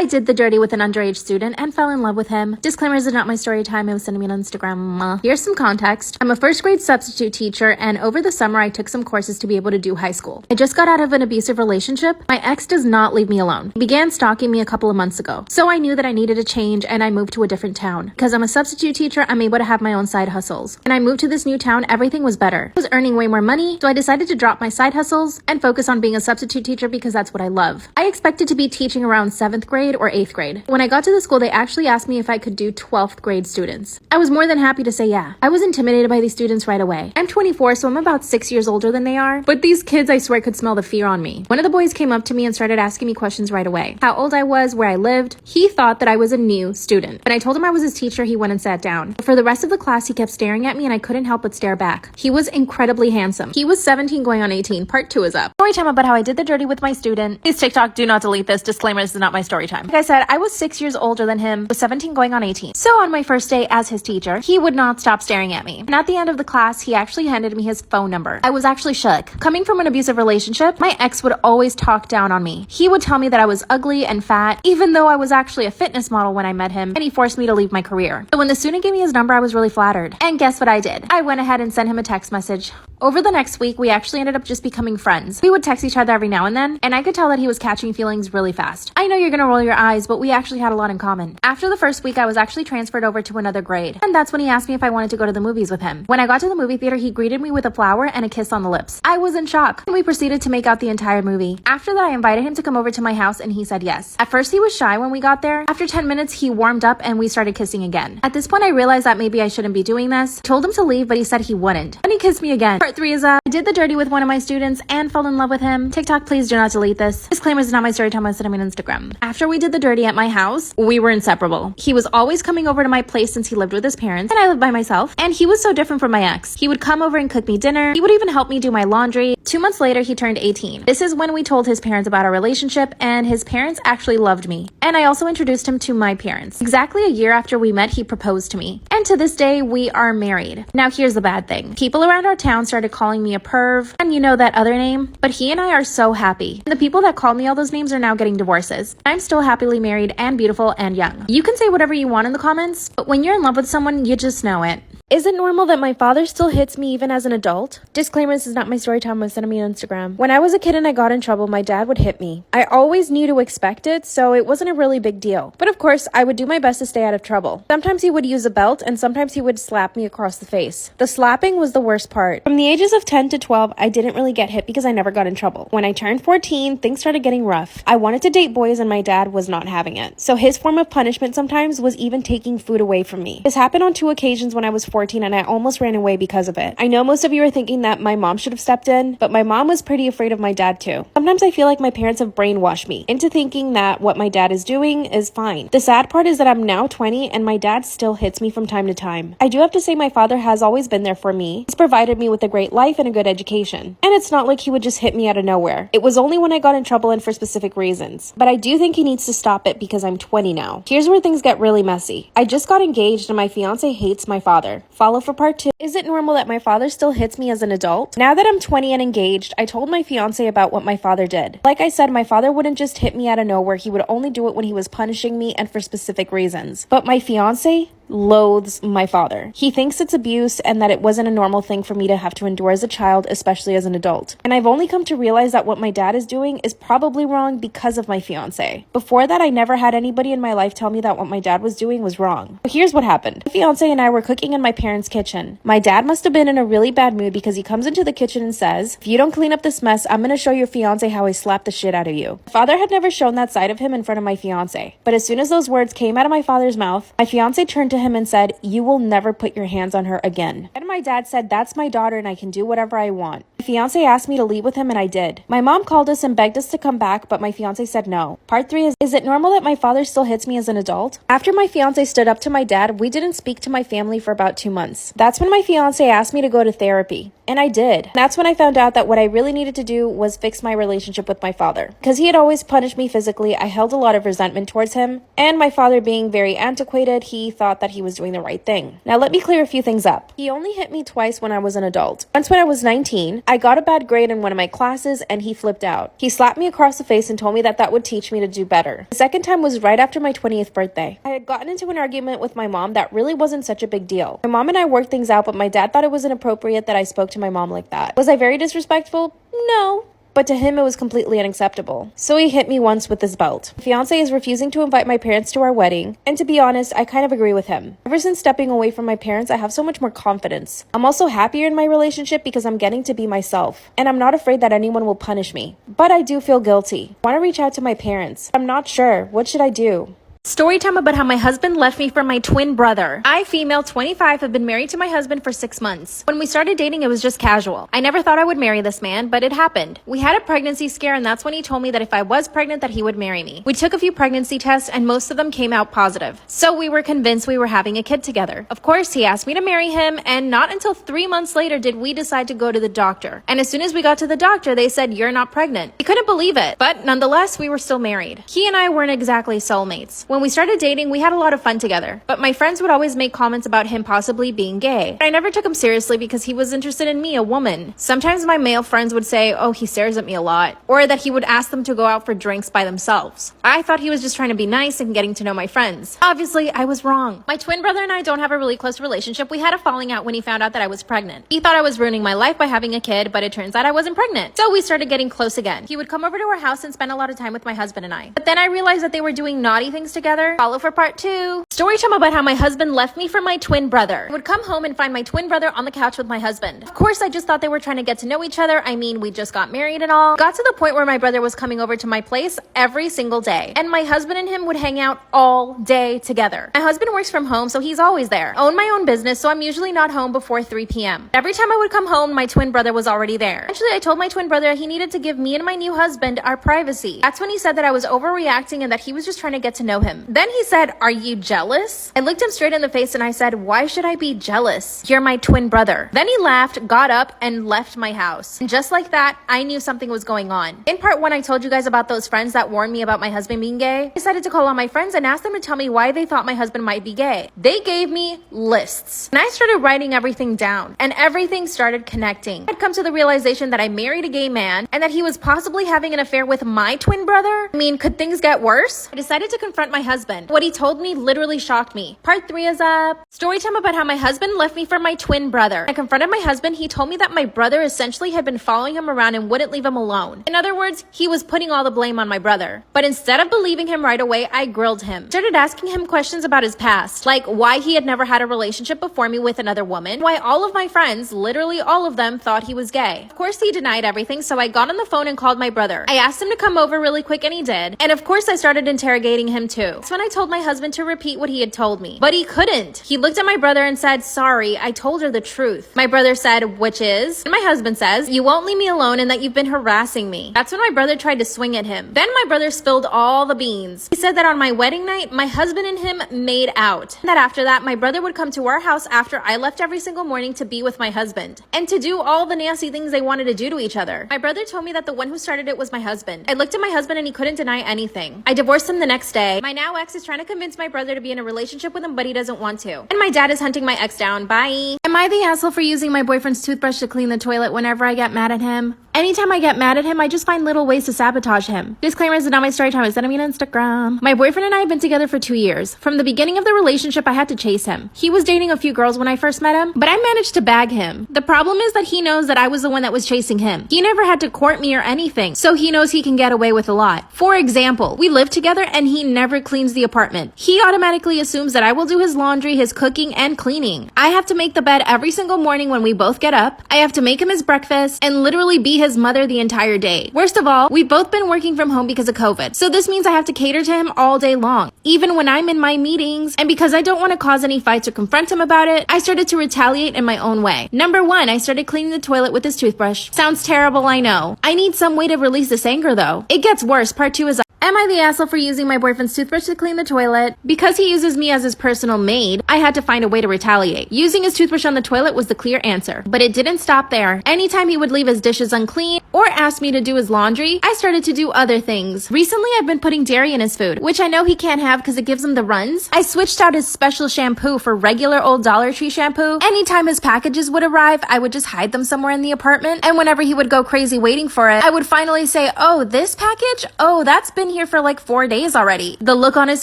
I did the dirty with an underage student and fell in love with him. Disclaimers are not my story time. It was sending me on Instagram. Here's some context. I'm a first grade substitute teacher, and over the summer I took some courses to be able to do high school. I just got out of an abusive relationship. My ex does not leave me alone. He began stalking me a couple of months ago. So I knew that I needed a change, and I moved to a different town. Because I'm a substitute teacher, I'm able to have my own side hustles. And I moved to this new town, everything was better. I was earning way more money, so I decided to drop my side hustles and focus on being a substitute teacher because that's what I love. I expected to be teaching around 7th grade or 8th grade. When I got to the school, they actually asked me if I could do 12th grade students. I was more than happy to say yeah. I was intimidated by these students right away. I'm 24, so I'm about 6 years older than they are. But these kids, I swear, could smell the fear on me. One of the boys came up to me and started asking me questions right away. How old I was, where I lived. He thought that I was a new student. When I told him I was his teacher, he went and sat down. For the rest of the class, he kept staring at me and I couldn't help but stare back. He was incredibly handsome. He was 17 going on 18. Part 2 is up. Story time about how I did the dirty with my student. Please TikTok, do not delete this. Disclaimer, this is not my story time. Like I said, I was 6 years older than him, was 17 going on 18. So on my first day as his teacher, he would not stop staring at me. And at the end of the class, he actually handed me his phone number. I was actually shook. Coming from an abusive relationship, my ex would always talk down on me. He would tell me that I was ugly and fat, even though I was actually a fitness model when I met him, and he forced me to leave my career. So when the student gave me his number, I was really flattered. And guess what I did? I went ahead and sent him a text message. Over the next week, we actually ended up just becoming friends. We would text each other every now and then, and I could tell that he was catching feelings really fast. I know you're gonna roll your eyes, but we actually had a lot in common. After the first week, I was actually transferred over to another grade, and that's when he asked me if I wanted to go to the movies with him. When I got to the movie theater, he greeted me with a flower and a kiss on the lips. I was in shock, and we proceeded to make out the entire movie. After that, I invited him to come over to my house, and he said yes. At first, he was shy when we got there. After 10 minutes, he warmed up, and we started kissing again. At this point, I realized that maybe I shouldn't be doing this. I told him to leave, but he said he wouldn't. Then he kissed me again. Part 3 is up. I did the dirty with one of my students and fell in love with him. TikTok, please do not delete this. Disclaimer, is not my story time. I said I'm on Instagram. After we did the dirty at my house, we were inseparable. He was always coming over to my place since he lived with his parents and I lived by myself. And he was so different from my ex. He would come over and cook me dinner. He would even help me do my laundry. 2 months later, he turned 18. This is when we told his parents about our relationship, and his parents actually loved me. And I also introduced him to my parents. Exactly a year after we met, he proposed to me. And to this day, we are married. Now here's the bad thing. People around our town started calling me a perv, and you know that other name, but he and I are so happy. And the people that called me all those names are now getting divorces. I'm still happily married and beautiful and young. You can say whatever you want in the comments, but when you're in love with someone, you just know it. Is it normal that my father still hits me even as an adult? Disclaimer, this is not my story time. Send me on Instagram. When I was a kid and I got in trouble, my dad would hit me. I always knew to expect it, so it wasn't a really big deal. But of course, I would do my best to stay out of trouble. Sometimes he would use a belt and sometimes he would slap me across the face. The slapping was the worst part. From the ages of 10 to 12, I didn't really get hit because I never got in trouble. When I turned 14, things started getting rough. I wanted to date boys and my dad was not having it. So his form of punishment sometimes was even taking food away from me. This happened on 2 occasions when I was 14 and I almost ran away because of it. I know most of you are thinking that my mom should have stepped in, but my mom was pretty afraid of my dad too. Sometimes I feel like my parents have brainwashed me into thinking that what my dad is doing is fine. The sad part is that I'm now 20 and my dad still hits me from time to time. I do have to say my father has always been there for me. He's provided me with a great life and a good education. And it's not like he would just hit me out of nowhere. It was only when I got in trouble and for specific reasons. But I do think he needs to stop it because I'm 20 now. Here's where things get really messy. I just got engaged and my fiance hates my father. Follow for part 2. Is it normal that my father still hits me as an adult? Now that I'm 20 and engaged, I told my fiance about what my father did. Like I said, my father wouldn't just hit me out of nowhere. He would only do it when he was punishing me and for specific reasons. But my fiance loathes my father. He thinks it's abuse and that it wasn't a normal thing for me to have to endure as a child, especially as an adult. And I've only come to realize that what my dad is doing is probably wrong because of my fiance. Before that, I never had anybody in my life tell me that what my dad was doing was wrong. But here's what happened. My fiance and I were cooking in my parents' kitchen. My dad must have been in a really bad mood because he comes into the kitchen and says, "If you don't clean up this mess, I'm gonna show your fiance how I slap the shit out of you." My father had never shown that side of him in front of my fiance. But as soon as those words came out of my father's mouth, my fiance turned to him and said, "You will never put your hands on her again." And my dad said, "That's my daughter and I can do whatever I want." My fiance asked me to leave with him and I did. My mom called us and begged us to come back, but my fiance said no. Part 3 is it normal that my father still hits me as an adult? After my fiance stood up to my dad, we didn't speak to my family for about 2 months. That's when my fiance asked me to go to therapy. And I did. That's when I found out that what I really needed to do was fix my relationship with my father. Because he had always punished me physically, I held a lot of resentment towards him. And my father being very antiquated, he thought that he was doing the right thing. Now let me clear a few things up. He only hit me twice when I was an adult. Once when I was 19, I got a bad grade in one of my classes and he flipped out. He slapped me across the face and told me that that would teach me to do better. The second time was right after my 20th birthday. I had gotten into an argument with my mom that really wasn't such a big deal. My mom and I worked things out, but my dad thought it was inappropriate that I spoke to my mom like that. Was I very disrespectful? No. But to him, it was completely unacceptable. So he hit me once with his belt. My fiance is refusing to invite my parents to our wedding, and to be honest, I kind of agree with him. Ever since stepping away from my parents, I have so much more confidence. I'm also happier in my relationship because I'm getting to be myself, and I'm not afraid that anyone will punish me. But I do feel guilty. I want to reach out to my parents. I'm not sure. What should I do? Story time about how my husband left me for my twin brother. I, female, 25, have been married to my husband for 6 months. When we started dating, it was just casual. I never thought I would marry this man, but it happened. We had a pregnancy scare, and that's when he told me that if I was pregnant, that he would marry me. We took a few pregnancy tests, and most of them came out positive. So we were convinced we were having a kid together. Of course, he asked me to marry him, and not until 3 months later did we decide to go to the doctor. And as soon as we got to the doctor, they said, "You're not pregnant." We couldn't believe it, but nonetheless, we were still married. He and I weren't exactly soulmates. When we started dating, we had a lot of fun together, but my friends would always make comments about him possibly being gay. I never took him seriously because he was interested in me, a woman. Sometimes my male friends would say, "Oh, he stares at me a lot," or that he would ask them to go out for drinks by themselves. I thought he was just trying to be nice and getting to know my friends. Obviously, I was wrong. My twin brother and I don't have a really close relationship. We had a falling out when he found out that I was pregnant. He thought I was ruining my life by having a kid, but it turns out I wasn't pregnant. So we started getting close again. He would come over to our house and spend a lot of time with my husband and I. But then I realized that they were doing naughty things together. Follow for part 2. Story time about how my husband left me for my twin brother. I would come home and find my twin brother on the couch with my husband. Of course, I just thought they were trying to get to know each other. I mean, we just got married and all. Got to the point where my brother was coming over to my place every single day. And my husband and him would hang out all day together. My husband works from home, so he's always there. I own my own business, so I'm usually not home before 3 p.m. Every time I would come home, my twin brother was already there. Actually, I told my twin brother he needed to give me and my new husband our privacy. That's when he said that I was overreacting and that he was just trying to get to know him. Then he said, "Are you jealous?" I looked him straight in the face and I said, "Why should I be jealous? You're my twin brother." Then he laughed, got up, and left my house. And just like that, I knew something was going on. In part 1, I told you guys about those friends that warned me about my husband being gay. I decided to call on my friends and ask them to tell me why they thought my husband might be gay. They gave me lists. And I started writing everything down, and everything started connecting. I'd come to the realization that I married a gay man and that he was possibly having an affair with my twin brother. I mean, could things get worse? I decided to confront my husband. What he told me literally shocked me. Part 3 is up. Story time about how my husband left me for my twin brother. I confronted my husband. He told me that my brother essentially had been following him around and wouldn't leave him alone. In other words, he was putting all the blame on my brother. But instead of believing him right away, I grilled him. Started asking him questions about his past, like why he had never had a relationship before me with another woman, why all of my friends, literally all of them, thought he was gay. Of course, he denied everything, so I got on the phone and called my brother. I asked him to come over really quick, and he did. And of course, I started interrogating him too. That's when I told my husband to repeat what he had told me. But he couldn't. He looked at my brother and said, "Sorry, I told her the truth." My brother said, "Which is?" And my husband says, "You won't leave me alone and that you've been harassing me." That's when my brother tried to swing at him. Then my brother spilled all the beans. He said that on my wedding night, my husband and him made out. And that after that, my brother would come to our house after I left every single morning to be with my husband and to do all the nasty things they wanted to do to each other. My brother told me that the one who started it was my husband. I looked at my husband and he couldn't deny anything. I divorced him the next day. My now ex is trying to convince my brother to be in a relationship with him, but he doesn't want to. And my dad is hunting my ex down. Bye. Am I the asshole for using my boyfriend's toothbrush to clean the toilet whenever I get mad at him? Anytime I get mad at him, I just find little ways to sabotage him. Disclaimer, this is not my story time. I sent him on Instagram. My boyfriend and I have been together for 2 years. From the beginning of the relationship, I had to chase him. He was dating a few girls when I first met him, but I managed to bag him. The problem is that he knows that I was the one that was chasing him. He never had to court me or anything, so he knows he can get away with a lot. For example, we live together and he never cleans the apartment. He automatically assumes that I will do his laundry, his cooking, and cleaning. I have to make the bed every single morning when we both get up. I have to make him his breakfast and literally be his mother the entire day. Worst of all, we've both been working from home because of COVID, so this means I have to cater to him all day long. even when I'm in my meetings. And because I don't want to cause any fights or confront him about it, I started to retaliate in my own way. Number 1, I started cleaning the toilet with his toothbrush. Sounds terrible, I know. I need some way to release this anger though. It gets worse. Part 2 is, am I the asshole for using my boyfriend's toothbrush to clean the toilet? Because he uses me as his personal maid, I had to find a way to retaliate. Using his toothbrush on the toilet was the clear answer. But it didn't stop there. Anytime he would leave his dishes unclean or ask me to do his laundry, I started to do other things. Recently, I've been putting dairy in his food, which I know he can't have because it gives him the runs. I switched out his special shampoo for regular old Dollar Tree shampoo. Anytime his packages would arrive, I would just hide them somewhere in the apartment. And whenever he would go crazy waiting for it, I would finally say, oh, this package? Oh, that's been here for like 4 days already. The look on his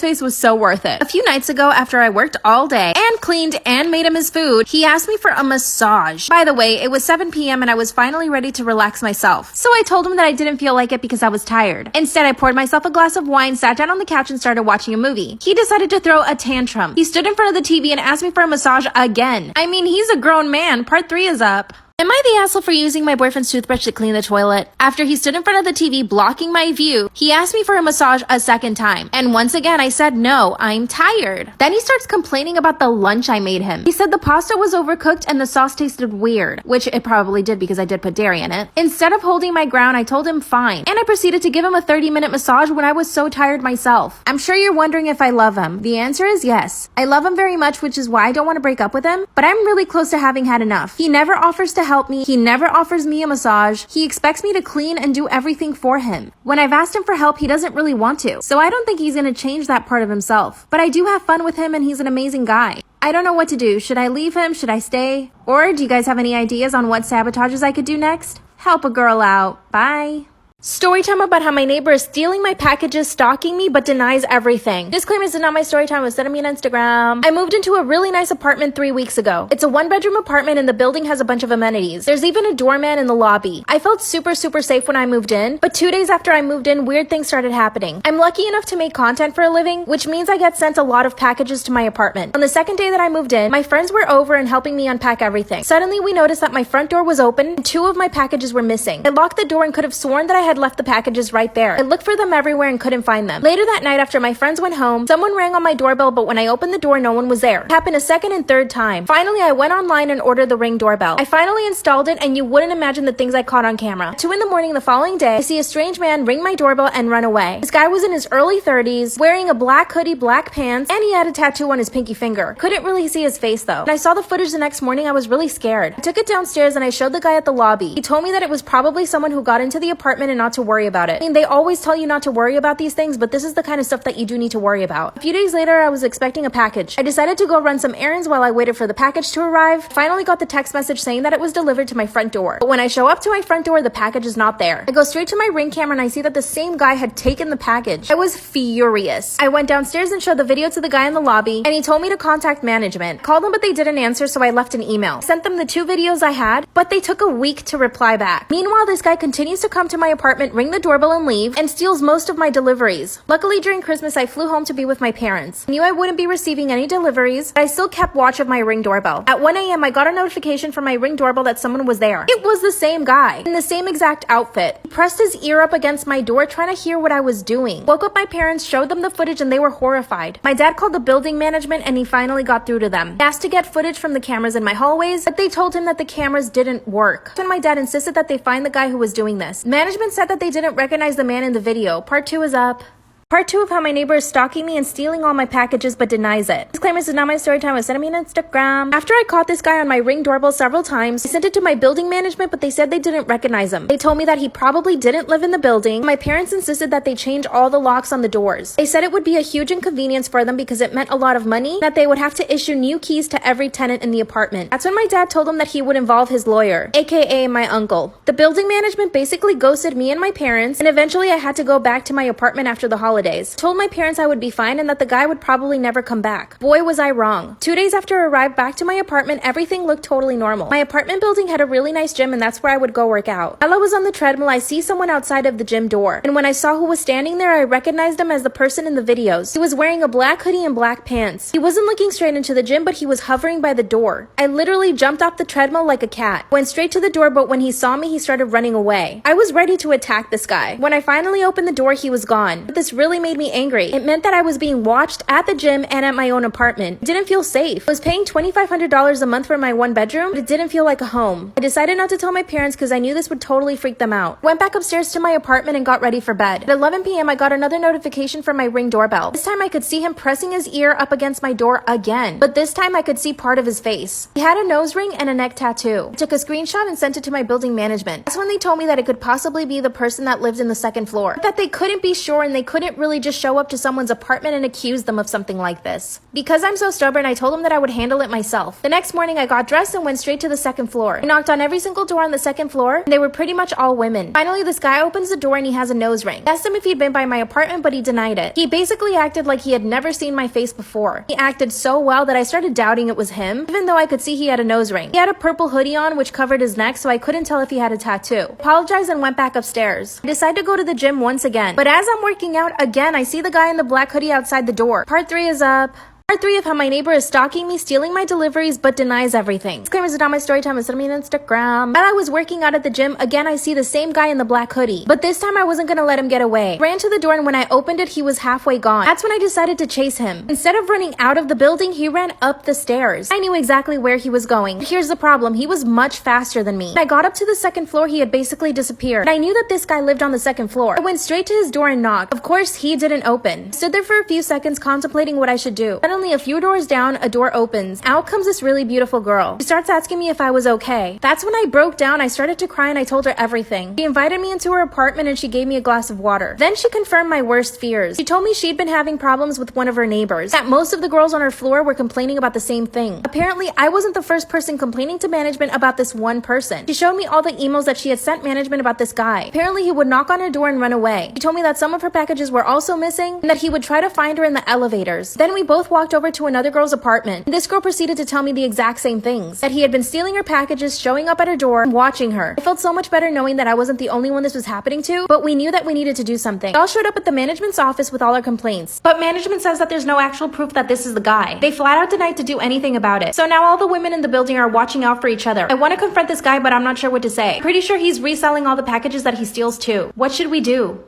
face was so worth it. A few nights ago, after I worked all day and cleaned and made him his food, he asked me for a massage. By the way, it was 7 p.m. and I was finally ready to relax myself. So I told him that I didn't feel like it because I was tired. Instead, I poured myself a glass of wine, sat down on the couch and started watching a movie. He decided to throw a tantrum. He stood in front of the TV and asked me for a massage again. I mean, he's a grown man. Part 3 is up. Am I the asshole for using my boyfriend's toothbrush to clean the toilet? After he stood in front of the TV blocking my view, he asked me for a massage a second time. And once again, I said, no, I'm tired. Then he starts complaining about the lunch I made him. He said the pasta was overcooked and the sauce tasted weird, which it probably did because I did put dairy in it. Instead of holding my ground, I told him fine. And I proceeded to give him a 30-minute massage when I was so tired myself. I'm sure you're wondering if I love him. The answer is yes. I love him very much, which is why I don't want to break up with him, but I'm really close to having had enough. He never offers to help me. He never offers me a massage. He expects me to clean and do everything for him. When I've asked him for help, he doesn't really want to. So I don't think he's going to change that part of himself. But I do have fun with him and he's an amazing guy. I don't know what to do. Should I leave him? Should I stay? Or do you guys have any ideas on what sabotages I could do next? Help a girl out. Bye. Story time about how my neighbor is stealing my packages, stalking me, but denies everything. Disclaimer, this is not my story time. It was sent me on Instagram. I moved into a really nice apartment 3 weeks ago. It's a 1-bedroom apartment and the building has a bunch of amenities. There's even a doorman in the lobby. I felt super safe when I moved in, but 2 days after I moved in, weird things started happening. I'm lucky enough to make content for a living, which means I get sent a lot of packages to my apartment. On the second day that I moved in, my friends were over and helping me unpack everything. Suddenly, we noticed that my front door was open and 2 of my packages were missing. I locked the door and could have sworn that I had left the packages right there. I looked for them everywhere and couldn't find them. Later that night, after my friends went home, someone rang on my doorbell, but when I opened the door, no one was there. It happened a second and third time. Finally, I went online and ordered the Ring doorbell. I finally installed it, and you wouldn't imagine the things I caught on camera. 2 in the morning the following day, I see a strange man ring my doorbell and run away. This guy was in his early 30s, wearing a black hoodie, black pants, and he had a tattoo on his pinky finger. Couldn't really see his face though. When I saw the footage the next morning, I was really scared. I took it downstairs and I showed the guy at the lobby. He told me that it was probably someone who got into the apartment and not to worry about it. I mean, they always tell you not to worry about these things, but this is the kind of stuff that you do need to worry about. A few days later, I was expecting a package. I decided to go run some errands while I waited for the package to arrive. Finally got the text message saying that it was delivered to my front door. But when I show up to my front door, the package is not there. I go straight to my Ring camera and I see that the same guy had taken the package. I was furious. I went downstairs and showed the video to the guy in the lobby, and he told me to contact management. Called them, but they didn't answer, so I left an email. Sent them the 2 videos I had, but they took a week to reply back. Meanwhile, this guy continues to come to my apartment, ring the doorbell and leave, and steals most of my deliveries. Luckily, during Christmas, I flew home to be with my parents. I knew I wouldn't be receiving any deliveries, but I still kept watch of my Ring doorbell. At 1 a.m., I got a notification from my Ring doorbell that someone was there. It was the same guy, in the same exact outfit. He pressed his ear up against my door, trying to hear what I was doing. Woke up my parents, showed them the footage, and they were horrified. My dad called the building management, and he finally got through to them. He asked to get footage from the cameras in my hallways, but they told him that the cameras didn't work. When my dad insisted that they find the guy who was doing this. Management said that they didn't recognize the man in the video. Part 2 is up. Part 2 of how my neighbor is stalking me and stealing all my packages but denies it. Disclaimer, this is not my story time. It was sent me on Instagram. After I caught this guy on my Ring doorbell several times, I sent it to my building management, but they said they didn't recognize him. They told me that he probably didn't live in the building. My parents insisted that they change all the locks on the doors. They said it would be a huge inconvenience for them because it meant a lot of money, that they would have to issue new keys to every tenant in the apartment. That's when my dad told them that he would involve his lawyer, aka my uncle. The building management basically ghosted me and my parents, and eventually I had to go back to my apartment after the holidays. Told my parents I would be fine and that the guy would probably never come back. Boy, was I wrong. 2 days after I arrived back to my apartment, everything looked totally normal. My apartment building had a really nice gym, and that's where I would go work out. While I was on the treadmill, I see someone outside of the gym door, and when I saw who was standing there, I recognized him as the person in the videos. He was wearing a black hoodie and black pants. He wasn't looking straight into the gym, but he was hovering by the door. I literally jumped off the treadmill like a cat. Went straight to the door, but when he saw me, he started running away. I was ready to attack this guy. When I finally opened the door, he was gone. But this really really made me angry. It meant that I was being watched at the gym and at my own apartment. It didn't feel safe. I was paying $2,500 a month for my one bedroom, but it didn't feel like a home. I decided not to tell my parents because I knew this would totally freak them out. Went back upstairs to my apartment and got ready for bed. At 11 p.m. I got another notification from my Ring doorbell. This time I could see him pressing his ear up against my door again, but this time I could see part of his face. He had a nose ring and a neck tattoo. I took a screenshot and sent it to my building management. That's when they told me that it could possibly be the person that lived in the second floor. That they couldn't be sure and they couldn't really just show up to someone's apartment and accuse them of something like this. Because I'm so stubborn, I told them that I would handle it myself. The next morning I got dressed and went straight to the second floor. I knocked on every single door on the second floor, and they were pretty much all women. Finally, this guy opens the door and he has a nose ring. I asked him if he'd been by my apartment, but he denied it. He basically acted like he had never seen my face before. He acted so well that I started doubting it was him, even though I could see he had a nose ring. He had a purple hoodie on which covered his neck, so I couldn't tell if he had a tattoo. I apologized and went back upstairs. I decided to go to the gym once again, but as I'm working out again, I see the guy in the black hoodie outside the door. Part 3 is up. Part 3 of how my neighbor is stalking me, stealing my deliveries, but denies everything. Disclaimers are not my story time. Send me on Instagram. While I was working out at the gym, again I see the same guy in the black hoodie. But this time I wasn't gonna let him get away. I ran to the door and when I opened it, he was halfway gone. That's when I decided to chase him. Instead of running out of the building, he ran up the stairs. I knew exactly where he was going. But here's the problem. He was much faster than me. When I got up to the second floor, he had basically disappeared. But I knew that this guy lived on the second floor. I went straight to his door and knocked. Of course, he didn't open. I stood there for a few seconds contemplating what I should do. Suddenly, a few doors down, a door opens. Out comes this really beautiful girl. She starts asking me if I was okay. That's when I broke down. I started to cry and I told her everything. She invited me into her apartment and she gave me a glass of water. Then she confirmed my worst fears. She told me she'd been having problems with one of her neighbors, that most of the girls on her floor were complaining about the same thing. Apparently, I wasn't the first person complaining to management about this one person. She showed me all the emails that she had sent management about this guy. Apparently, he would knock on her door and run away. She told me that some of her packages were also missing and that he would try to find her in the elevators. Then we both walked over to another girl's apartment. This girl proceeded to tell me the exact same things. That he had been stealing her packages, showing up at her door, and watching her. I felt so much better knowing that I wasn't the only one this was happening to, but we knew that we needed to do something. We all showed up at the management's office with all our complaints. But management says that there's no actual proof that this is the guy. They flat out denied to do anything about it. So now all the women in the building are watching out for each other. I want to confront this guy, but I'm not sure what to say. Pretty sure he's reselling all the packages that he steals too. What should we do?